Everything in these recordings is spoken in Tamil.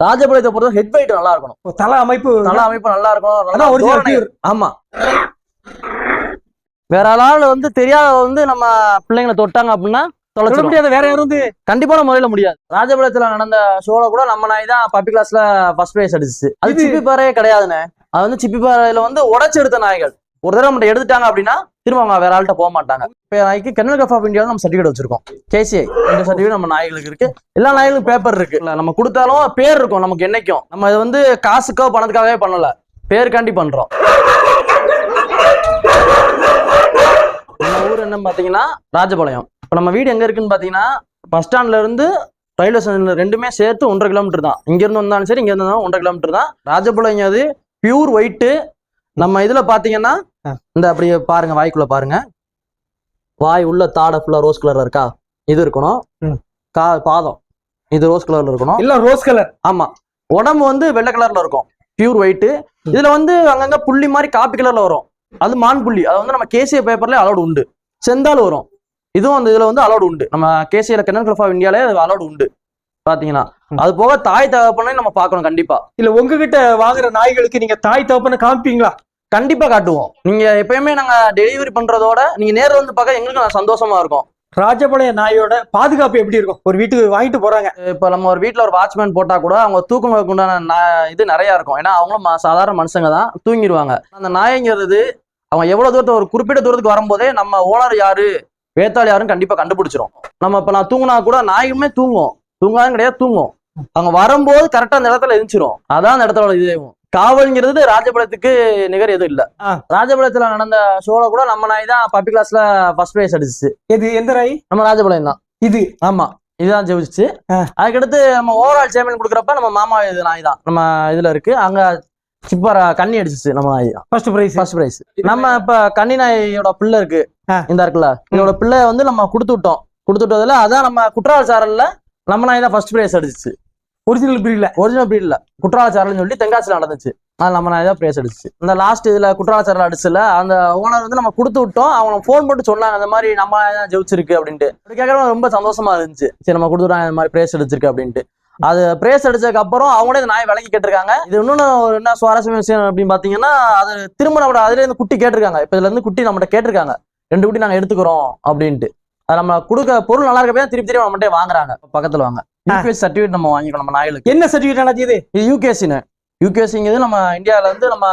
ராஜபாளையத்தை பொறுத்த ஹெட் வெயிட் நல்லா இருக்கணும், தலை அமைப்பு நல்லா இருக்கும். ஆமா, வேற ஆள் வந்து தெரியாத வந்து நம்ம பிள்ளைங்களை தொட்டாங்க அப்படின்னா தொலைச்சிட முடியாது, வேற யாரும் வந்து கண்டிப்பான முறையில முடியாது. ராஜபாளையத்துல நடந்த ஷோல கூட நம்ம நாய் தான் பப்பி கிளாஸ்ல ஃபர்ஸ்ட் பிரைஸ் அடிச்சு. அது சிப்பி பாறையே கிடையாதுன்னு, அது வந்து சிப்பி பாறையில வந்து உடைச்சு எடுத்த நாய்கள். ஒரு தடவை நம்ம எடுத்துட்டாங்க அப்படின்னா திரும்ப அவங்க வேற ஆள்கிட்ட போக மாட்டாங்க. இப்போ நாய்க்கு கென்னல் கிளப் ஆஃப் இந்தியாவில் நம்ம சர்டிஃபிகேட் வச்சிருக்கோம், KCI. இந்த சர்டிஃபிகேட் நம்ம நாய்களுக்கு இருக்கு, எல்லா நாய்களுக்கும் பேப்பர் இருக்கு. நம்ம கொடுத்தாலும் பேர் இருக்கும் நமக்கு என்னைக்கும். நம்ம இது வந்து காசுக்கோ பணத்துக்காகவே பண்ணல, பேருக்காண்டி பண்றோம். நம்ம ஊர் என்ன பாத்தீங்கன்னா ராஜபாளையம். இப்போ நம்ம வீடு எங்க இருக்குன்னு பாத்தீங்கன்னா பஸ் ஸ்டாண்ட்ல இருந்து ரயில்வே ஸ்டேஷன் ரெண்டுமே சேர்த்து 1.5 கிலோமீட்டர் தான். இங்க இருந்து வந்தாலும் சரி, இங்க இருந்தாலும் 1.5 கிலோமீட்டர் தான். ராஜபாளையம் அது பியூர் ஒயிட்டு. நம்ம இதுல பாத்தீங்கன்னா இந்த அப்படியே பாருங்க, வாய்க்குள்ள பாருங்க, வாய் உள்ள தாடை ஃபுல்லா ரோஸ் கலர்ல இருக்கா, இது இருக்கணும். பாதம் இது ரோஸ் கலர்ல இருக்கணும், இல்ல ரோஸ் கலர். ஆமா, உடம்பு வந்து வெள்ளை கலர்ல இருக்கும், பியூர் ஒயிட்டு. இதுல வந்து அங்கங்க புள்ளி மாதிரி காப்பி கலர்ல வரும், அது மான் புள்ளி. அது வந்து நம்ம KCI பேப்பர்ல அலோடு உண்டு. செந்தால் வரும், இதுவும் அந்த இதுல வந்து அலோடு உண்டு. நம்ம KCI கென்னல் கிளப் ஆஃப் இந்தியாலே அலோடு உண்டு பாத்தீங்கன்னா. அது போக தாய் தகப்பனை நம்ம பார்க்கணும் கண்டிப்பா. இல்ல உங்ககிட்ட வாங்குற நாய்களுக்கு நீங்க தாய் தகப்பனை காமிப்பீங்களா? கண்டிப்பா காட்டுவோம். நீங்க எப்பயுமே நாங்க டெலிவரி பண்றதோட நீங்க நேரில் வந்து பார்க்க எங்களுக்கு சந்தோஷமா இருக்கும். ராஜபாளையம் நாயோட பாதுகாப்பு எப்படி இருக்கும்? ஒரு வீட்டுக்கு வாங்கிட்டு போறாங்க, இப்ப நம்ம ஒரு வீட்டுல ஒரு வாட்ச்மேன் போட்டா கூட அவங்க தூக்கம் உண்டான இது நிறைய இருக்கும். ஏன்னா அவங்களும் சாதாரண மனுஷங்க தான், தூங்கிடுவாங்க. அந்த நாய்ங்கிறது அவங்க எவ்வளவு தூரத்தை ஒரு குறிப்பிட்ட தூரத்துக்கு வரும்போதே நம்ம ஓனர் யாரு வேத்தாள் யாரும் கண்டிப்பா கண்டுபிடிச்சிரும். நம்ம இப்ப நான் தூங்கினா கூட நாயுமே தூங்காதுன்னு கிடையாது, தூங்கும். அவங்க வரும்போது கரெக்டா அந்த இடத்துல எரிஞ்சிரும். அதான் அந்த இடத்துல இதுவும் காவல்ங்கிறது ராஜபாளையத்துக்கு நிகர் எதுவும் இல்ல. ராஜபாளையத்துல நடந்த ஷோல கூட நம்ம நாய் தான் பப்பி கிளாஸ்ல ஃபர்ஸ்ட் பிரைஸ் அடிச்சு. இது எந்த நாய்? நம்ம ராஜபாளையம் தான் இது. ஆமா, இதுதான் ஜெயிச்சு. அதுக்கடுத்து நம்ம ஓவரால் சேம்பியன் கொடுக்குறப்ப நம்ம மாமா இது நாய் தான் நம்ம இதுல இருக்கு. அங்க சிப்பர கண்ணி அடிச்சிச்சு நம்ம நாய் தான் ஃபர்ஸ்ட் பிரைஸ். நம்ம இப்ப கன்னி நாயோட பிள்ளை இருக்கு, இந்த இருக்குல்ல, இதோட பிள்ளை வந்து நம்ம கொடுத்துட்டதுல அதான் நம்ம குற்றால சாரல்ல நம்ம நாய் தான் ஃபர்ஸ்ட் பிரைஸ் அடிச்சு. ஒரிஜினல் பிரீட்ல குற்றால சாரல்னு சொல்லி தென்காசில நடந்துச்சு. அது நம்ம நாய் தான் பிரைஸ் அடிச்சு. இந்த லாஸ்ட் இதுல குற்றால சாரல் அடிச்சுல அந்த ஓனர் வந்து நம்ம கொடுத்து விட்டோம். அவங்க போன் போட்டு சொன்னாங்க அந்த மாதிரி நம்ம நாய் தான் ஜெயிச்சிருக்கு அப்படின்ட்டு. அப்படி கேட்கறது ரொம்ப சந்தோஷமா இருந்துச்சு. சரி நம்ம கொடுத்துட்டோம் இந்த மாதிரி பிரைஸ் அடிச்சிருக்கு அப்படின்ட்டு. அது பிரேஸ் அடிச்சதுக்கு அப்புறம் அவங்களே இந்த நாய் விலைக்கு கேட்டிருக்காங்க. இது இன்னொன்னு என்ன சுவாரஸ்யமான விஷயம் அப்படின்னு பாத்தீங்கன்னா, அது திரும்ப நம்ம அதுல இருந்து குட்டி கேட்டிருக்காங்க. இப்ப இதுல இருந்து குட்டி நம்மகிட்ட கேட்டிருக்காங்க, 2 குட்டி நாங்க எடுத்துக்கிறோம் அப்படின்ட்டு. அது நம்ம கொடுக்க பொருள் நல்லா இருக்கப்ப திருப்பி நம்மகிட்ட வாங்குறாங்க. பக்கத்துல வாங்க UKC சர்டிஃபிகேட் நம்ம வாங்கிக்கணும் நம்ம நாய்களுக்கு. என்ன சர்டிஃபிகேட் இது? UKCன்னு. UKCங்கிறது நம்ம இந்தியாவில இருந்து நம்ம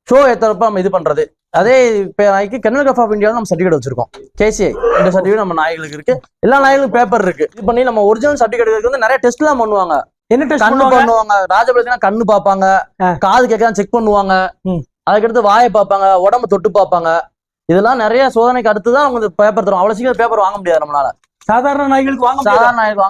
ஷோ ஏத்தப்ப நம்ம இது பண்றது. அதே இப்ப நாய்க்கு கென்னல் கிளப் ஆஃப் இந்தியாவில் நம்ம சர்டிஃபிகேட் வச்சிருக்கோம், KCI. இந்த சர்டிஃபிகேட் நம்ம நாய்களுக்கு இருக்கு, எல்லா நாய்களுக்கும் பேப்பர் இருக்கு. இது பண்ணி நம்ம ஒரிஜினல் சர்டிஃபிகேட் வந்து நிறைய டெஸ்ட் எல்லாம் பண்ணுவாங்க. என்ன டெஸ்ட் பண்ணுவாங்க? ராஜபாளையத்துல கண்ணு பார்ப்பாங்க, காது கேட்க செக் பண்ணுவாங்க, அதுக்கடுத்து வாயை பார்ப்பாங்க, உடம்பு தொட்டு பார்ப்பாங்க. இதெல்லாம் நிறைய சோதனைக்கு அடுத்துதான் அவங்க பேப்பர் தரும். அவ்வளவு சீக்கிரம் பேப்பர் வாங்க முடியாது நம்மளால. சாதாரண நாய்களுக்கு வாங்க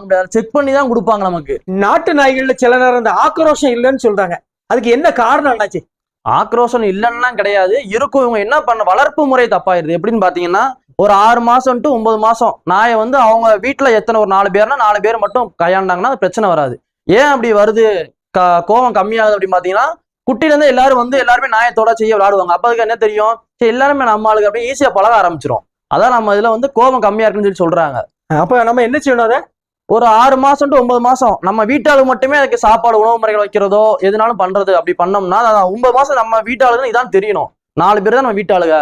முடியாது, செக் பண்ணி தான் கொடுப்பாங்க நமக்கு. நாட்டு நாய்கள்ல சில நேரம் இந்த ஆக்ரோஷம் இல்லைன்னு சொல்றாங்க, அதுக்கு என்ன காரணம் என்னாச்சு? ஆக்ரோஷம் இல்லைன்னா கிடையாது, இருக்கும். இவங்க என்ன பண்ண வளர்ப்பு முறை தப்பாயிருது. எப்படின்னு பாத்தீங்கன்னா, ஒரு 6 மாசம் to 9 மாசம் நாயை வந்து அவங்க வீட்டுல எத்தனை ஒரு 4 பேர்னா 4 பேர் மட்டும் கையாண்டாங்கன்னா அது பிரச்சனை வராது. ஏன் அப்படி வருது, கோபம் கம்மியாகுது அப்படின்னு பாத்தீங்கன்னா, குட்டில இருந்து எல்லாருமே நாயை தொட செய்ய விளையாடுவாங்க. அப்ப அதுக்கு என்ன தெரியும், சரி எல்லாருமே நம்ம ஆளுக்கு அப்படியே ஈஸியா பழக ஆரம்பிச்சிரும். அதான் நம்ம இதுல வந்து கோபம் கம்மியா இருக்குன்னு சொல்லி சொல்றாங்க. அப்ப நம்ம என்ன செய்யணும்? அதை ஒரு 6 மாசம் to 9 மாசம் நம்ம வீட்டாளுக்கு மட்டுமே அதுக்கு சாப்பாடு உணவு முறைகள் வைக்கிறதோ எதுனாலும் பண்றது. அப்படி பண்ணோம்னா 9 மாசம் நம்ம வீட்டாளுன்னு இதான் தெரியணும். 4 பேர் தான் நம்ம வீட்டாளுங்க,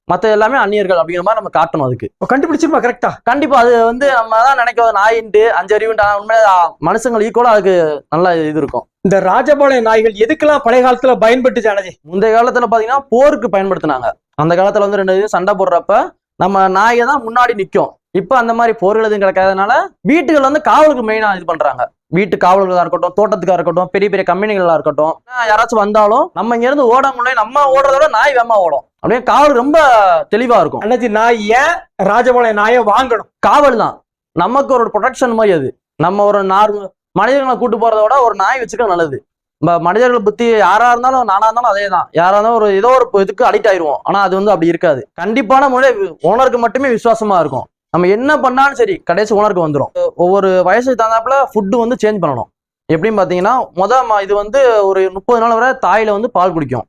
மத்த எல்லாமே அந்நியர்கள் அப்படிங்கிற மாதிரி நம்ம காட்டணும். அதுக்கு கண்டுபிடிச்சிருப்பா கரெக்டா? கண்டிப்பா. அது வந்து நம்ம தான் நினைக்கிறது நாயின்ட்டு 5 அறிவுன்ட்டு, உண்மையில மனுஷங்கள் ஈக்குவலா அதுக்கு நல்ல இது இருக்கும். இந்த ராஜபாளையம் நாய்கள் எதுக்கெல்லாம் பழைய காலத்துல பயன்பட்டுச்சு? முந்தைய காலத்துல பாத்தீங்கன்னா போருக்கு பயன்படுத்தினாங்க. அந்த காலத்துல வந்து 2 சண்டை போடுறப்ப நம்ம நாயை தான் முன்னாடி நிற்கும். இப்ப அந்த மாதிரி போர்கள் எதுவும் கிடைக்காதனால வீட்டுகள் வந்து காவலுக்கு மெயினா இது பண்றாங்க. வீட்டு காவல்களா இருக்கட்டும், தோட்டத்துக்கா இருக்கட்டும், பெரிய பெரிய கம்பெனிகளா இருக்கட்டும், யாராச்சும் வந்தாலும் நம்ம இங்க இருந்து ஓட முடியும். நம்ம ஓடுறதோட நாய் வேகமா ஓடும். அப்படியே காவல் ரொம்ப தெளிவா இருக்கும். அண்ணாச்சி, நான் ஏன் ராஜபாளையம் நாயை வாங்கணும்? காவல் தான் நமக்கு ஒரு ப்ரொடெக்ஷன் மாதிரி. அது நம்ம ஒரு மனிதர்களை கூட்டு போறதோட ஒரு நாய் வச்சுக்க நல்லது. மனிதர்களை பத்தி யாரா இருந்தாலும் நானா இருந்தாலும் அதே தான். யாரா இருந்தாலும் ஒரு ஏதோ ஒரு இதுக்கு அடிக்ட் ஆயிடுவோம். ஆனா அது வந்து அப்படி இருக்காது. கண்டிப்பான முறையில ஓனருக்கு மட்டுமே விசுவாசமா இருக்கும். நம்ம என்ன பண்ணாலும் சரி கடைசி ஓனருக்கு வந்துடும். ஒவ்வொரு வயசுக்கு தகுந்தாப்புல ஃபுட்டு வந்து சேஞ்ச் பண்ணணும். எப்படின்னு பாத்தீங்கன்னா, இது வந்து ஒரு 30 நாள் வரை தாயில வந்து பால் குடிக்கும்.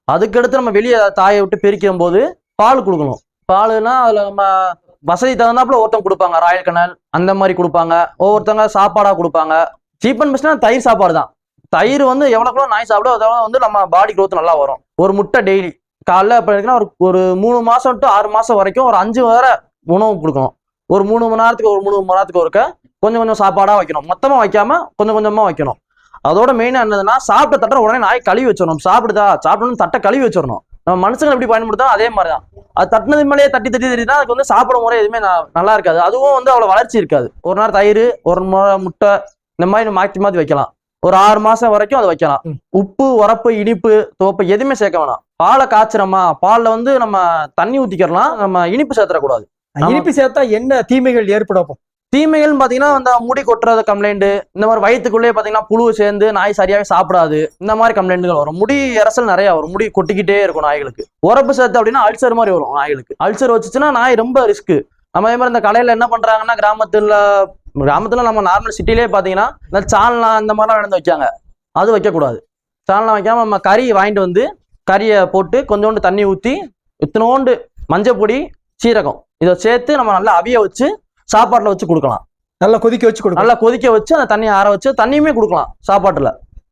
அதுக்கடுத்து நம்ம வெளியே தாயை விட்டு பிரிக்கும் போது பால் கொடுக்கணும். பாலுனா அதுல நம்ம வசதி தகுந்தாப்புல ஒருத்தவங்க கொடுப்பாங்க, ராயல் கனல் அந்த மாதிரி கொடுப்பாங்க. ஒவ்வொருத்தவங்க சாப்பாடா கொடுப்பாங்க. சீப் அண்ட் பெஸ்ட்னா தயிர் சாப்பாடு தான். தயிர் வந்து எவ்வளவு நாய் சாப்பிடும் அதோட வந்து நம்ம பாடி growth நல்லா வரும். ஒரு முட்டை டெய்லி காலைல இப்போ இருக்குன்னா ஒரு 3 மாசம் டு 6 மாசம் வரைக்கும் ஒரு 5 வேற உணவு கொடுக்கணும். ஒரு 3 மணி நேரத்துக்கு ஒரு 3 மணி நேரத்துக்கு ஒருக்க கொஞ்சம் கொஞ்சம் சாப்பாடா வைக்கணும். மொத்தமா வைக்காம கொஞ்சம் கொஞ்சமா வைக்கணும். அதோட மெயினா என்னதுன்னா சாப்பிட்ட தட்டை உடனே நாய் கழுவி வச்சிடணும். சாப்பிடணும் தட்டை கழுவி வச்சிடணும். நம்ம மனுஷங்க எப்படி பயன்படுத்தோம் அதே மாதிரிதான். அது தட்டினது மேலேயே தட்டி தட்டினா அதுக்கு வந்து சாப்பிட முறை எதுவுமே நல்லா இருக்காது. அதுவும் வந்து அவ்வளவு வளர்ச்சி இருக்காது. ஒரு நேரம் தயிர், ஒரு முட்டை இந்த மாதிரி மாற்றி மாற்றி வைக்கலாம். ஒரு 6 மாசம் வரைக்கும் அதை வைக்கலாம். உப்பு, உரப்பு, இனிப்பு, துவப்பு எதுவுமே சேர்க்க வேணாம். பாலை காய்ச்சறமா, பால்ல வந்து நம்ம தண்ணி ஊத்திக்கிறலாம். நம்ம இனிப்பு சேர்த்தக்கூடாது. இனிப்பு சேர்த்தா என்ன தீமைகள் ஏற்படும்? தீமைகள்னு பாத்தீங்கன்னா இந்த முடி கொட்டுறது கம்ப்ளைண்ட், இந்த மாதிரி வயிற்றுக்குள்ளேயே பாத்தீங்கன்னா புழு சேர்ந்து நாய் சரியாவே சாப்பிடாது, இந்த மாதிரி கம்ப்ளைண்ட்கள் வரும். முடி இறசல் நிறைய வரும். முடி கொட்டிக்கிட்டே இருக்கும் நாய்களுக்கு. உரப்பு சேர்த்து அப்படின்னா அல்சர் மாதிரி வரும் நாய்களுக்கு. அல்சர் வச்சுச்சுன்னா நாய் ரொம்ப ரிஸ்க். நம்ம அதே மாதிரி இந்த கடையில என்ன பண்றாங்கன்னா கிராமத்துல நம்ம நார்மல் சிட்டிலேயே பாத்தீங்கன்னா இந்த சால்னா இந்த மாதிரிலாம் நடந்து வைக்காங்க. அது வைக்கக்கூடாது. சால்னா வைக்காம நம்ம கறி வாங்கிட்டு வந்து கறியை போட்டு கொஞ்சோண்டு தண்ணி ஊற்றி இத்தனோண்டு மஞ்சள் பொடி, சீரகம் இதை சேர்த்து நம்ம நல்லா அவிய வச்சு சாப்பாட்டுல வச்சு கொடுக்கலாம். நல்லா கொதிக்க வச்சு கொடுக்கலாம். நல்லா கொதிக்க வச்சு அந்த தண்ணியை ஆற வச்சு தண்ணியுமே கொடுக்கலாம் சாப்பாட்டுல.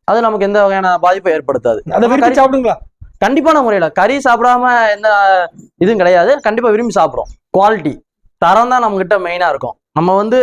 அது நமக்கு எந்த வகையான பாதிப்பை ஏற்படுத்தாது. அதை விரும்பி சாப்பிடுங்களா? கண்டிப்பான முறையில கறி சாப்பிடாம எந்த இதுவும் கிடையாது. கண்டிப்பா விரும்பி சாப்பிடும். குவாலிட்டி தரம் தான் நம்ம கிட்ட மெயினா இருக்கும். நம்ம வந்து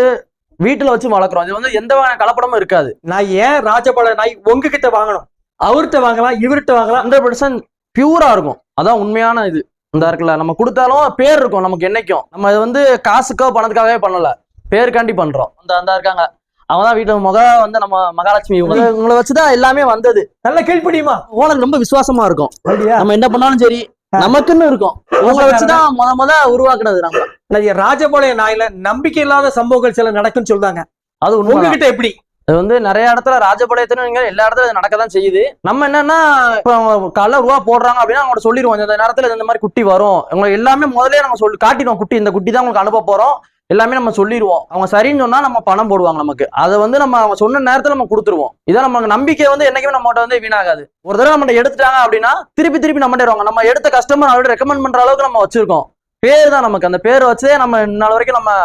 வீட்டுல வச்சு வளர்க்குறோம். இது வந்து எந்த வகையான கலப்படமும் இருக்காது. நான் ஏன் ராஜபாளைய நாய் உங்ககிட்ட வாங்கணும்? அவர்கிட்ட வாங்கலாம், இவர்கிட்ட வாங்கலாம். 100% பியூரா இருக்கும். அதான் உண்மையான இது. இந்த இருக்குல்ல நம்ம கொடுத்தாலும் பேர் இருக்கும் நமக்கு என்னைக்கும். நம்ம இது வந்து காசுக்கோ பணத்துக்காகவே பண்ணல, பேருக்காண்டி பண்றோம். அந்த இருக்காங்க அவங்கதான் வீட்டுல வந்து நம்ம மகாலட்சுமி உங்களை வச்சுதான் எல்லாமே வந்தது. நல்லா கேள்விப்படியுமா? ஓனர் ரொம்ப விசுவாசமா இருக்கும். நம்ம என்ன பண்ணாலும் சரி நமக்குன்னு இருக்கும். உங்களை வச்சுதான் முத உருவாக்குனது. நம்ம ராஜபாளைய நாயில நம்பிக்கை இல்லாத சம்பவங்கள் சில நடக்குன்னு சொல்றாங்க. அது உங்ககிட்ட எப்படி? அது வந்து நிறைய இடத்துல ராஜபாளையத்துல எல்லா இடத்துல நடக்கதான் செய்யுது. நம்ம என்னன்னா இப்போ காலைல ரூபா போடுறாங்க அப்படின்னா அவங்க சொல்லிடுவோம் இந்த நேரத்துல இந்த மாதிரி குட்டி வரும். உங்களுக்கு எல்லாமே முதலே நம்ம காட்டிடுவோம். குட்டி இந்த குட்டி தான் உங்களுக்கு அனுப்ப போறோம் எல்லாமே நம்ம சொல்லிடுவோம். அவங்க சரின்னு சொன்னா நம்ம பணம் போடுவாங்க நமக்கு. அதை வந்து நம்ம அவங்க சொன்ன நேரத்துல நம்ம கொடுத்துருவோம். இதான் நமக்கு நம்பிக்கை வந்து என்னைக்குமே நம்மகிட்ட வந்து வீணாகாது. ஒரு தடவை நம்ம எடுத்துட்டாங்க அப்படின்னா திருப்பி நம்ம வருவாங்க. நம்ம எடுத்த கஸ்டமர் ஆல்ரெடி ரெக்கமெண்ட் பண்ற அளவுக்கு நம்ம வச்சிருக்கோம். பேர் தான் நமக்கு. அந்த பேர் வச்சே நம்ம நாள் வரைக்கும் நம்ம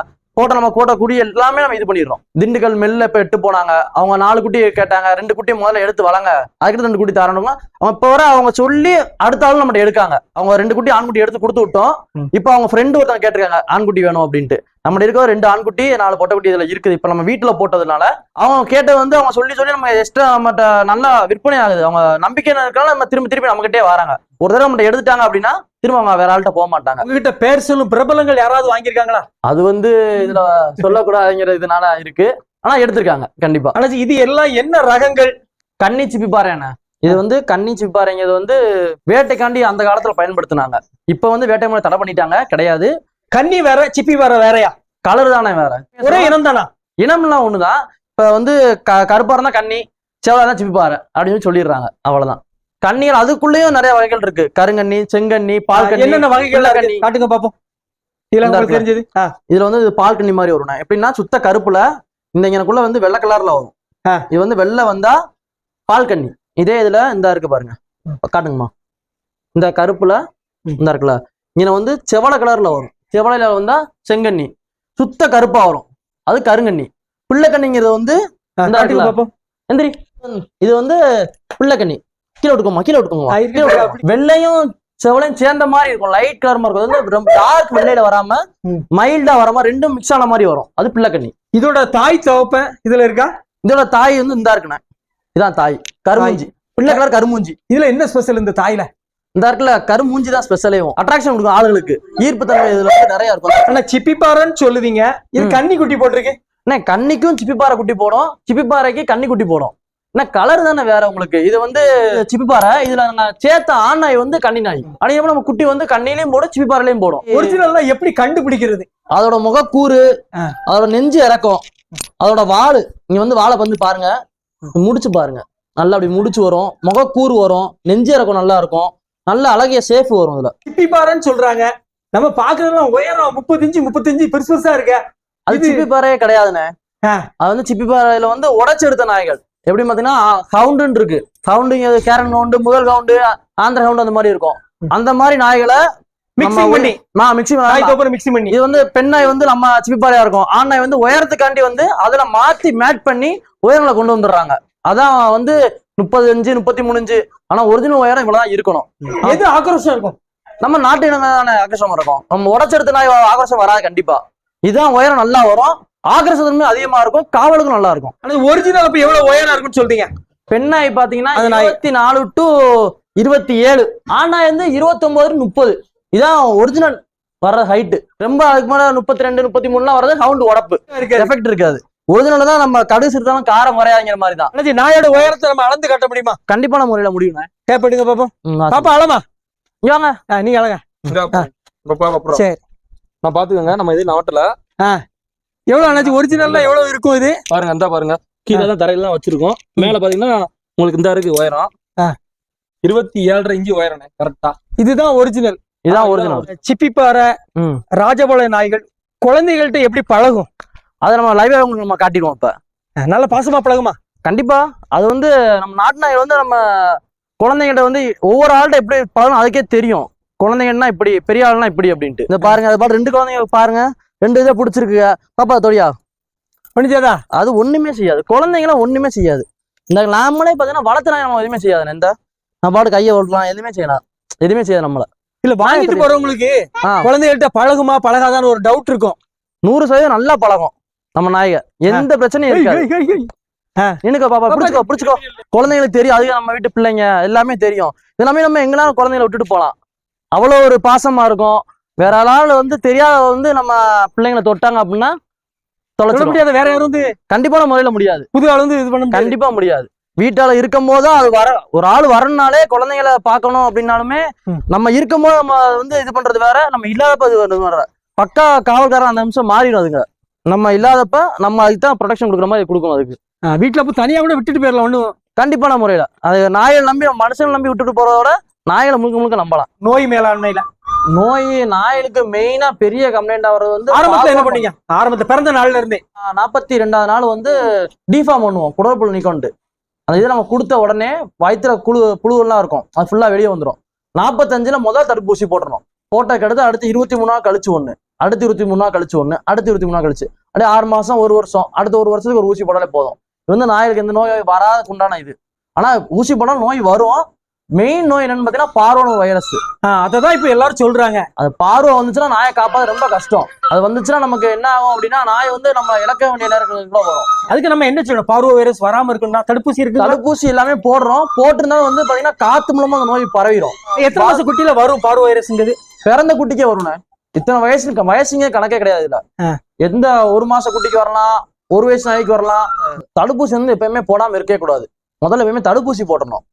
கோட்டை குடி எல்லாமே நம்ம இது பண்ணிடுறோம். திண்டுக்கல் மெல்ல இப்ப 8 போனாங்க. அவங்க 4 குட்டி கேட்டாங்க. 2 குட்டி முதல்ல எடுத்து வளங்க, அதுக்கிட்ட 2 குட்டி தரணுங்களா. அவங்க இப்ப வர அவங்க சொல்லி அடுத்த ஆளும் நம்மகிட்ட எடுக்காங்க. அவங்க 2 குட்டி ஆண்குட்டி எடுத்து கொடுத்து விட்டோம். இப்ப அவங்க ஃப்ரெண்டு ஒருத்தவங்க கேட்டிருக்காங்க ஆண்குட்டி வேணும் அப்படின்ட்டு. நம்ம இருக்க 2 ஆண்குட்டி 4 பொட்டைக்குட்டி இதுல இருக்குது. இப்ப நம்ம வீட்டுல போட்டதுனால அவங்க கேட்டது வந்து அவங்க சொல்லி நம்ம எக்ஸ்ட்ரா நம்மகிட்ட நல்லா விற்பனை ஆகுது. அவங்க நம்பிக்கை இருக்காங்க. நம்ம திருப்பி நம்ம கிட்டே வராங்க. ஒரு தடவை நம்மகிட்ட எடுத்துட்டாங்க அப்படின்னா திரும்ப அவங்க வேற ஆள்கிட்ட போக மாட்டாங்க. உங்ககிட்ட பேர் சொல்லும் பிரபலங்கள் யாராவது வாங்கியிருக்காங்களா? அது வந்து இதுல சொல்லக்கூடாதுங்கிற இதனால இருக்கு. ஆனா எடுத்திருக்காங்க கண்டிப்பா. ஆனா இது எல்லாம் என்ன ரகங்கள்? கன்னி சிப்பிப்பாறை என்ன இது வந்து கன்னி சிப்பிப்பாறைங்கிறது வந்து வேட்டைக்காண்டி அந்த காலத்துல பயன்படுத்தினாங்க. இப்ப வந்து வேட்டை முறை தடை பண்ணிட்டாங்க. கிடையாது. கன்னி வேற சிப்பி வேற வேறையா? கலர் தானே வேற. ஒரே இனம் தானா? இனம்லாம் ஒண்ணுதான். இப்ப வந்து கருப்பா இருந்தா கன்னி, செவலா தான் சிப்பிப்பாறை அப்படின்னு சொல்லிடுறாங்க. அவ்வளவுதான். கண்ணிகள் அதுக்குள்ளேயும் நிறைய வகைகள் இருக்கு. கருங்கண்ணி, செங்கண்ணி, பால் கண்ணி. என்னென்ன வகைகள் கண்ணி காட்டுங்க பாப்போம். இதுல தெரிஞ்சது இதுல வந்து பால் கண்ணி மாதிரி வரும். எப்படின்னா சுத்த கருப்புல இந்த எனக்குள்ள வந்து வெள்ளை கலர்ல வரும். இது வந்து வெள்ளை வந்தா பால் கண்ணி. இதே இதுல இந்த இருக்கு பாருங்க, காட்டுங்கம்மா. இந்த கருப்புல இந்த இருக்குல்ல இங்க வந்து செவலை கலர்ல வரும். செவலையில வந்தா செங்கண்ணி, சுத்த கருப்பா வரும். அது கருங்கண்ணி. பிள்ளைக்கண்ணிங்கிறது வந்து எந்திரி. இது வந்து பிள்ளைக்கண்ணி. கீழே விட்டுக்கோங்க. வெள்ளையும் செவலையும் சேர்ந்த மாதிரி இருக்கும். லைட் கலர் மாதிரி இருக்கும். ரொம்ப டார்க் வெள்ளையில வராம மைல்டா வராம ரெண்டும் மிக்ஸ் ஆன மாதிரி வரும். அது பிள்ளைக்கண்ணி. இதோட தாய் தவப்ப இதுல இருக்கா? இதோட தாய் வந்து இந்த இருக்குண்ணே. இதான் தாய். கருமூஞ்சி, பிள்ளை கலர் கருமூஞ்சி. இதுல என்ன ஸ்பெஷல் இந்த தாயில? இந்த இருக்குல்ல கருமூஞ்சி தான் ஸ்பெஷலேயும் அட்ராக்ஷன் கொடுக்கும் ஆளுகளுக்கு. ஈர்ப்பு தன்மை இதுல நிறைய இருக்கும். ஆனா சிப்பிப்பாறைன்னு சொல்லுவீங்க, இது கன்னி குட்டி போட்டிருக்கு. கன்னிக்கும் சிப்பிப்பாறை குட்டி போடும், சிப்பிப்பாறைக்கு கன்னி குட்டி போடும். கலர் தானே வேற உங்களுக்கு. இது வந்து சிப்பிப்பாறை. இதுல சேர்த்த ஆண் நாய் வந்து கன்னி நாய். அப்படியே நம்ம குட்டி வந்து கண்ணிலையும் போடும், சிப்பிப்பாறையிலையும் போடும். ஒரிஜினல் எப்படி கண்டுபிடிக்கிறது? அதோட முகக்கூறு, அதோட நெஞ்சு இறக்கம், அதோட வாழு. நீங்க வந்து வாழை வந்து பாருங்க, முடிச்சு பாருங்க. நல்லா அப்படி முடிச்சு வரும், முகக்கூறு வரும், நெஞ்சு இறக்கம் நல்லா இருக்கும், நல்ல அழகிய சேஃப் வரும். இதுல சிப்பிப்பாறைன்னு சொல்றாங்க. நம்ம பாக்குறதுலாம் உயரம் 35 பெருசா இருக்க. அது சிப்பிப்பாறையே கிடையாதுண்ணே. அது வந்து சிப்பிப்பாறையில வந்து உடைச்சு எடுத்த நாய்கள். எப்படி பாத்தீங்கன்னா ஹவுண்டுன்னு இருக்கு. ஹவுண்டுங்க கேரன் ஹவுண்டு, முதல் ஹவுண்டு, ஆந்திர ஹவுண்டு அந்த மாதிரி இருக்கும். அந்த மாதிரி நாய்களை மிக்சிங் பண்ணி இது வந்து பெண் நாய் வந்து நம்ம சிப்பிப்பாறையா இருக்கும். ஆண் நாய் வந்து உயரத்துக்காண்டி வந்து அதுல மாத்தி மேட் பண்ணி உயரங்களை கொண்டு வந்துடுறாங்க. அதான் வந்து 35 33 இன்ச்சு. ஆனா ஒரிஜினல் உயரம் இவ்வளவுதான் இருக்கணும். எது ஆக்ரோஷம் இருக்கும்? நம்ம நாட்டு இனங்களான ஆக்ரோஷம் இருக்கும். நம்ம உடச்செடுத்த நாய் ஆக்ரோஷம் வராது கண்டிப்பா. இதுதான் உயரம் நல்லா வரும், ஆக்ரோஷமே அதிகமா இருக்கும், காவலுக்கும் நல்லா இருக்கும். ஆனா ஒரிஜினல் அப்ப எவ்வளவு உயரம் இருக்குன்னு சொல்றீங்க? பெண் நாய் பாத்தீங்கன்னா அது நாய் 24 to 27, ஆண் நாய் வந்து 29 to 30. இதான் ஒரிஜினல் வர்ற ஹைட். ரொம்ப அதுக்கு மேல 32 33 வர்றது சவுண்ட் உடப்பு எஃபெக்ட் இருக்காது. ஒரிஜினல் தான் நம்ம கடுகு சிறுத்தாலும் காரம் குறையாதுங்கிற மாதிரி தான். அண்ணாச்சி, நாயோட உயரத்தை நம்ம அளந்து காட்ட முடியுமா? கண்டிப்பான முறையில முடியும். கேப்படுங்க பாப்போம். பாப்பா அளமா இவாங்க, நீங்க அளங்க. சரி, நான் பாத்துக்கோங்க. நம்ம இது நாட்டுல எவ்வளவு அண்ணாச்சி ஒரிஜினல்ல எவ்வளவு இருக்கும் இது? பாருங்க, இந்த பாருங்க, கீழே தான் தரையில தான் வச்சிருக்கோம். மேல பாத்தீங்கன்னா உங்களுக்கு இந்த இருக்கு உயரம் 27.5 இன்ச்சு உயரம் கரெக்டா. இதுதான் ஒரிஜினல். இதான் ஒரிஜினல். சிப்பிப்பாறை ராஜபாளைய நாய்கள் குழந்தைகள்கிட்ட எப்படி பழகும்? அதை நம்ம லைவா உங்களுக்கு நம்ம காட்டிடுவோம். இப்ப நல்ல பாசமா பழகுமா? கண்டிப்பா. அது வந்து நம்ம நாட்டு நாய் வந்து நம்ம குழந்தைகிட்ட வந்து ஒவ்வொரு ஆள்கிட்ட எப்படி பழகணும் அதுக்கே தெரியும். குழந்தைங்கன்னா இப்படி, பெரிய ஆள்னா இப்படி அப்படின்ட்டு. இந்த பாருங்க, அது பாட்டு 2 குழந்தைங்க பாருங்க, 2 இதை பிடிச்சிருக்கு. பாப்பா தொழியா பண்ணிச்சாதா? அது ஒண்ணுமே செய்யாது. குழந்தைங்களாம் ஒண்ணுமே செய்யாது. இந்த நாமளே பாத்தீங்கன்னா வளர்த்து நாய் நம்ம எதுவுமே செய்யாது. இந்த நம்ம பாட்டு கையை ஓட்டலாம், எதுவுமே செய்யலாம், எதுவுமே செய்யாது நம்மள. இல்ல வாங்கிட்டு போறவங்களுக்கு குழந்தைகள்கிட்ட பழகுமா பழகாதான்னு ஒரு டவுட் இருக்கும். 100% நல்லா பழகும் நம்ம நாய்க, எந்த பிரச்சனையும் இருக்காது. எனக்கு பாப்பா பிடிச்சுக்கோ பிடிச்சுக்கோ. குழந்தைங்களுக்கு தெரியும், அதுக்கு நம்ம வீட்டு பிள்ளைங்க எல்லாமே தெரியும். இதெல்லாமே நம்ம எங்கெல்லாம் குழந்தைங்களை விட்டுட்டு போகலாம். அவ்வளோ ஒரு பாசமா இருக்கும். வேற ஆள் வந்து தெரியாத வந்து நம்ம பிள்ளைங்களை தொட்டாங்க அப்படின்னா தொலைச்சிட முடியாது. வேற யாரும் வந்து கண்டிப்பான முறையில முடியாது. புது ஆள் வந்து இது பண்ண கண்டிப்பா முடியாது. வீட்டால இருக்கும் போதுதான் அது வர, ஒரு ஆள் வரணும்னாலே குழந்தைங்களை பார்க்கணும் அப்படின்னாலுமே நம்ம இருக்கும் போது நம்ம வந்து இது பண்றது வேற, நம்ம இல்லாதப்ப இது வேற. பக்கா காவல்காரன் அந்த நிமிஷம் மாறிடும். அதுங்க நம்ம இல்லாதப்ப நம்ம அதுக்குதான் ப்ரொடெக்ஷன் கொடுக்குற மாதிரி கொடுக்கணும். அதுக்கு வீட்டுல போய் தனியா கூட விட்டுட்டு போயிடலாம் ஒண்ணும். கண்டிப்பான முறையில அது நாய்கள் நம்பி மனுஷங்களை நம்பி விட்டுட்டு போறதோட நாய்களை முழுக்க முழுக்க நம்பலாம். நோய் மேலாண்மையில நோய் நாய்களுக்கு மெயினா பெரிய கம்ப்ளைண்ட் ஆகிறது வந்து ஆரம்பத்துல என்ன பண்ணீங்க? ஆரம்பத்துல பிறந்த நாள்ல இருந்தே 42வது நாள் வந்து டிஃபார்ம் பண்ணுவோம், குடற்புழு நீக்கொண்டு. அந்த இது நம்ம கொடுத்த உடனே வயிற்றுல புழுவெல்லாம் இருக்கும், அது ஃபுல்லா வெளியே வந்துடும். 45ல முதல் தடுப்பூசி போட்டுறணும். போட்டதுக்கு அடுத்து அடுத்து 23 நாள் கழிச்சு ஒண்ணு, அடுத்து 23 நாள் கழிச்சு ஒண்ணு, அடுத்து 23 நாள் கழிச்சு, அப்படியே 6 மாசம் 1 வருஷம், அடுத்த 1 வருஷத்துக்கு ஒரு ஊசி போட்டாலே போதும். இது வந்து நாய்களுக்கு எந்த நோய் வராது உண்டான இது. ஆனா ஊசி போட்டாலும் நோய் வரும். மெயின் நோய் என்னன்னு பாத்தீங்கன்னா பார்வை வைரஸ். அததான் இப்ப எல்லாரும் சொல்றாங்க. அது பார்வை வந்துச்சுன்னா நாயை காப்பாது ரொம்ப கஷ்டம். அது வந்துச்சுன்னா நமக்கு என்ன ஆகும் அப்படின்னா நாய் வந்து நம்ம இழக்க வேண்டிய நேரங்களுக்குள்ள வரும். அதுக்கு நம்ம என்ன செய்யணும்? பார்வை வைரஸ் வராம இருக்குன்னா தடுப்பூசி இருக்கு. தடுப்பூசி எல்லாமே போடுறோம். போட்டிருந்தாலும் வந்து பாத்தீங்கன்னா காத்து மூலமா அந்த நோய் பரவிடும். எத்தனை மாச குட்டியில வரும் பார்வை வைரஸ்ங்கிறது? பிறந்த குட்டிக்கே வரும்ண்ணே. இத்தனை வயசுங்க கணக்கே கிடையாது. இல்ல எந்த 1 மாச குட்டிக்கு வரலாம், 1 வயசு நாய்க்கு வரலாம். தடுப்பூசி வந்து எப்பயுமே போடாம இருக்கவே கூடாது. முதல்ல எப்பயுமே தடுப்பூசி போடணும்.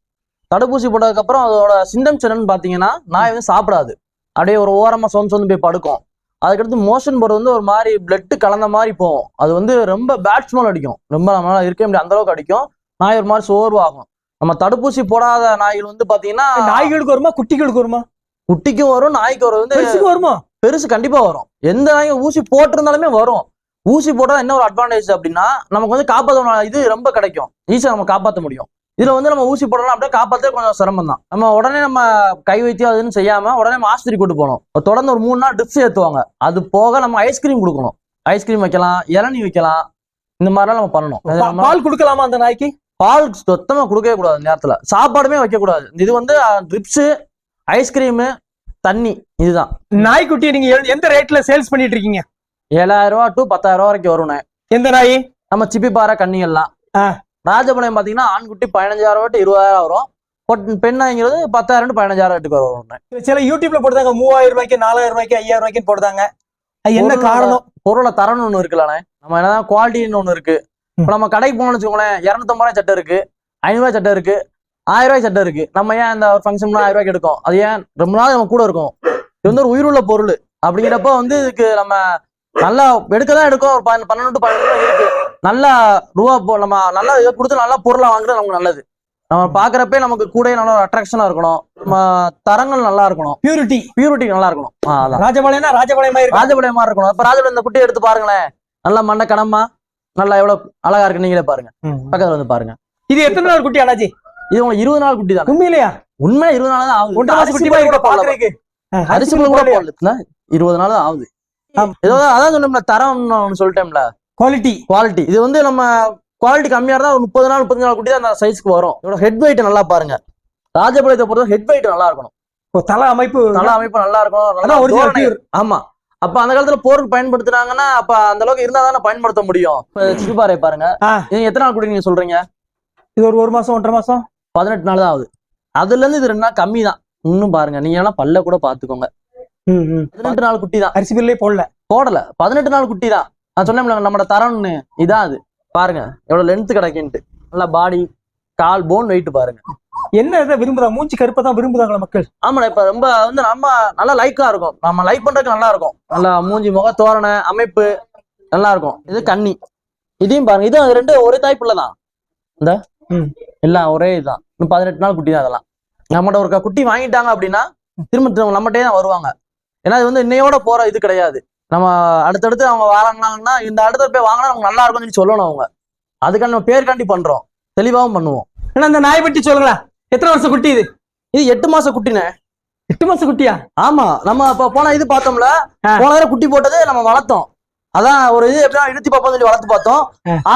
தடுப்பூசி போட்டதுக்கு அப்புறம் அதோட சிம்டம்ஸ் என்னன்னு பாத்தீங்கன்னா நாய் வந்து சாப்பிடாது, அப்படியே ஒரு ஓரமா சொந்து போய் படுக்கும். அதுக்கடுத்து மோஷன் போறது வந்து ஒரு மாதிரி பிளட் கலந்த மாதிரி போகும். அது வந்து ரொம்ப பேட் ஸ்மெல் அடிக்கும், ரொம்ப நம்மளால இருக்க முடியாது அந்த அளவுக்கு அடிக்கும். நாய் ஒரு மாதிரி சோர்வாகும். நம்ம தடுப்பூசி போடாத நாய்கள் வந்து பாத்தீங்கன்னா நாய்களுக்கு வருமா குட்டிகளுக்கு வருமா? குட்டிக்கும் வரும், நாய்க்கு வரும். வருமா? பெருசு கண்டிப்பா வரும். எந்த நாய்க்கு ஊசி போட்டிருந்தாலுமே வரும். ஊசி போட்டா என்ன ஒரு அட்வான்டேஜ் அப்படின்னா நமக்கு வந்து காப்பாற்ற இது ரொம்ப கிடைக்கும், ஈஸியா நம்ம காப்பாற்ற முடியும். இதுல வந்து நம்ம ஊசி போடலாம் அப்படியே காப்பாற்ற கொஞ்சம் சிரமம் தான். நம்ம உடனே நம்ம கை வைத்தியம் அதுன்னு செய்யாம உடனே ஆஸ்பத்திரி கூட்டு போகணும். தொடர்ந்து ஒரு 3 நாள் ட்ரிப்ஸ் ஏற்றுவாங்க. அது போக நம்ம ஐஸ்கிரீம் கொடுக்கணும். ஐஸ்கிரீம் வைக்கலாம், இளநீ வைக்கலாம், இந்த மாதிரிலாம் நம்ம பண்ணணும். பால் கொடுக்கலாமா அந்த நாய்க்கு? பால் சுத்தமா கொடுக்கவே கூடாது. இந்த நேரத்துல சாப்பாடுமே வைக்க கூடாது. இது வந்து ட்ரிப்ஸ், ஐஸ்கிரீமு, தண்ணி, இதுதான். நாய்க்குட்டியை நீங்க எந்த ரேட்ல சேல்ஸ் பண்ணிட்டு இருக்கீங்க? 7,000 ரூபா to 10,000 வரைக்கும் வரும்ண்ணே. எந்த நாய்? நம்ம சிப்பிப்பாறை கண்ணிகள்லாம். ராஜபாளையம் பாத்தீங்கன்னா ஆண்குட்டி 15,000 ரூபா to 20,000 வரும். பெண் நாய்ங்கிறது 10,000 to 15,000 ரேட்டுக்கு வரும். சில யூடியூப்ல போடுறாங்க 3,000 ரூபாய்க்கு, 4,000 ரூபாய்க்கு, 5,000 ரூபாய்க்கு போடுறாங்க. என்ன காரணம்? பொருளை தரம்னு ஒண்ணு இருக்குல்லண்ணே. நம்ம என்னதான் குவாலிட்டின்னு ஒண்ணு இருக்கு. இப்ப நம்ம கடைக்கு போனோம்னு வச்சுக்கோங்களேன், 250 ரூபாய் சட்டை இருக்கு, 500 ரூபாய் சட்டை இருக்கு, 1000 ரூபாய் சட்டை இருக்கு. நம்ம ஏன் இந்த ஃபங்க்ஷன் 1000 ரூபாய்க்கு எடுக்கும்? அது ஏன் ரொம்ப நாள் நம்ம கூட இருக்கும். இது வந்து ஒரு உயிருள்ள பொருள் அப்படிங்கிறப்ப வந்து இதுக்கு நம்ம நல்லா எடுக்கதான் எடுக்கும். ஒரு 12 to 15 ரூபாய் இருக்கு. நல்லா ரூபா நம்ம நல்லா இதை கொடுத்து நல்லா பொருளா வாங்குறது நமக்கு நல்லது. நம்ம பாக்குறப்பே நமக்கு கூட நல்ல ஒரு அட்ராக்ஷனா இருக்கணும். நம்ம தரங்கள் நல்லா இருக்கணும், பியூரிட்டி நல்லா இருக்கணும். ராஜபாளையமா இருக்கணும். இப்ப ராஜபாளையம் இந்த குட்டியை எடுத்து பாருங்களேன், நல்லா மண்ணை கணமா நல்லா எவ்வளவு அழகா இருக்கு. நீங்களே பாருங்க, பக்கத்துல வந்து பாருங்க. இது எத்தனை நாள் குட்டி அண்ணாச்சி? இது உங்களுக்கு 20 நாள் குட்டி தான். உண்மையிலையா? உண்மை 20 நாள் தான் ஆகுது. 1 மாசம் குட்டி பாக்குறதுக்கு அரிசி கூட போடல, 20 நாள் தான் ஆகுது. ஏதோ அதான் சொன்னோம்ல, தரம் சொல்லிட்டேன்ல, குவாலிட்டி. இது வந்து நம்ம குவாலிட்டி கம்மியா இருந்தா ஒரு 30 நாள் 35 நாள் குட்டி தான் அந்த சைஸ்க்கு வரும். இதோட ஹெட் வெயிட் நல்லா பாருங்க. ராஜபாளையத்தை பொறுத்த ஹெட் வெயிட் நல்லா இருக்கணும். தலை அமைப்பு நல்லா இருக்கும். அதான் original pure. ஆமா. அப்ப அந்த காலத்துல போருக்கு பயன்படுத்துனாங்கன்னா அப்ப அந்த அளவுக்கு இருந்தா தானே பயன்படுத்த முடியும். இப்ப சிறுபாறை பாருங்க. நீங்க எத்தனை நாள் குட்டி நீங்க சொல்றீங்க? இது ஒரு மாசம் 1.5 மாசம் 18 நாள் தான் ஆகுது. அதுல இருந்து இது 2 நாள் கம்மி தான். இன்னும் பாருங்க, நீங்க எல்லாம் பல்ல கூட பாத்துக்கோங்க. 18 நாள் குட்டி தான். அரிசி பில்லே போடல 18 நாள் குட்டி தான். நான் சொன்னேன்ல நம்மளோட தரம்னு இதான். அது பாருங்க எவ்வளவு லென்த் கிடைக்குன்ட்டு. நல்லா பாடி கால் போன் வெயிட் பாருங்க. என்ன இதை விரும்புறாங்க? மூஞ்சி கருப்பை தான் விரும்புறாங்களா மக்கள்? ஆமா, இப்ப ரொம்ப வந்து நம்ம நல்லா லைக்கா இருக்கும். நம்ம லைக் பண்றதுக்கு நல்லா இருக்கும். நல்லா மூஞ்சி முக தோரணை அமைப்பு நல்லா இருக்கும். இது கன்னி. இதையும் பாருங்க, இது 2 ஒரே தாய்ப்புள்ளதான். இந்த எல்லாம் ஒரே இதுதான். 18 நாள் குட்டி தான். அதெல்லாம் நம்மகிட்ட ஒரு குட்டி வாங்கிட்டாங்க அப்படின்னா திரும்ப நம்மகிட்டே தான் வருவாங்க. ஏன்னா இது வந்து இன்னையோட போற இது கிடையாது. நம்ம அடுத்தடுத்து அவங்க வாங்கினாங்கன்னா இந்த அடுத்த போய் வாங்கினா நமக்கு நல்லா இருக்கும்னு சொல்லணும் அவங்க. அதுக்கான நம்ம பேருக்காண்டி பண்றோம், தெளிவாகவும் பண்ணுவோம். ஏன்னா அந்த நாய் பற்றி சொல்லுங்களா, எத்தனை வருஷம் குட்டி இது? இது 8 மாசம் குட்டினே. 8 மாசம் குட்டியா? ஆமா, நம்ம இப்ப போன இது பார்த்தோம்ல, போன தடவை குட்டி போட்டது நம்ம வளர்த்தோம். அதான் ஒரு இது எப்படின்னா இழுத்தி பார்ப்போம் சொல்லி வளர்த்து பார்த்தோம்.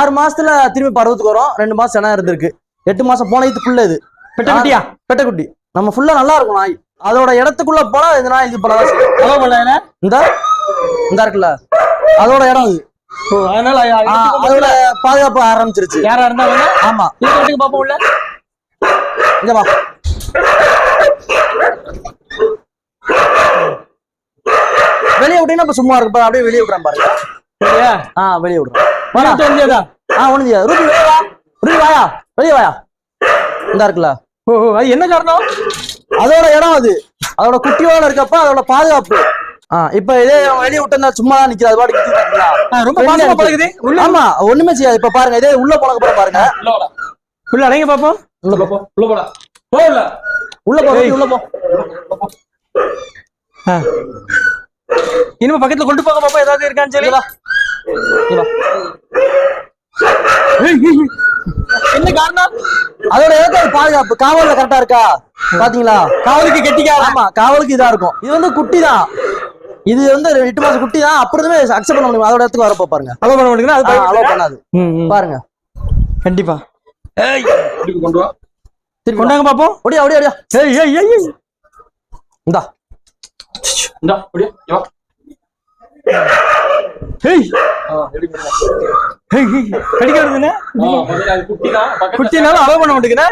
6 மாசத்துல திரும்பி பருவத்துக்கு வரும். 2 மாசம் சென இருந்திருக்கு. 8 மாசம் போன இது ஃபுல்லா இது பெட்ட குட்டியா? பெட்ட குட்டி. நம்ம ஃபுல்லா நல்லா இருக்கும் நாய். அதோட இடத்துக்குள்ள போனா இந்த நாய் இது பண்ணதான் செய்யும். இந்த இருக்குல்ல அதோட இடம் இது. அதனால அதோட பாதுகாப்பு ஆரம்பிச்சிருச்சு. யாரா இருந்தாங்க? ஆமா, பாப்போம் உள்ள. இங்க வா. வெளியே விட்டீங்கன்னா இப்ப சும்மா இருக்கு. அப்படியே வெளியே விடுறேன் பாருங்க. வெளியே விடுறேன். ஒண்ணுதியா ரூபி வெளியே வா. ரூபி வாயா, வெளியே வாயா. இந்த இருக்குல்ல. அது என்ன காரணம்? அதோட இடம் அது. அதோட குட்டியோட இருக்கப்ப அதோட பாதுகாப்பு. இப்ப இதே வெளியே விட்டு சும்மா தான் நிக்குது. அது பாட்டு ரொம்ப பாசமா பழகுது. ஆமா, ஒண்ணுமே செய்யாது. இப்ப பாருங்க, இதே உள்ள போனக்கு அப்புறம் பாருங்க. உள்ள அடங்க பாப்போம். உள்ள போ. உள்ள போடா. உள்ள போ. இனிமே பக்கத்துல கொண்டு போக பாப்பா, ஏதாவது இருக்கான்னு சொல்லி. என்ன காரணம்? அதோட ஏதாவது பாதுகாப்பு. காவல்ல கரெக்டா இருக்கா பாத்தீங்களா? காவலுக்கு கெட்டிக்கா. ஆமா, காவலுக்கு இதா இருக்கும். இது வந்து குட்டி தான். இது வந்து 8 மாசம் குட்டி தான். அப்படியே அக்செப்ட் பண்ண முடியும். அதோட இடத்துக்கு வரப்போ பாருங்க. அலோ பண்ண முடியுங்களா? அது அலோ பண்ணாது. பாருங்க கண்டிப்பா. கொண்டு வா. கொண்டாங்க பாப்போம். ஓடியா ஓடியா ஓடியா. இந்தா இந்தா ஓடியா. வா. கடிக்க வருதுன்னு குட்டி தான். குட்டினாலும் அலோ பண்ண மாட்டேங்குது.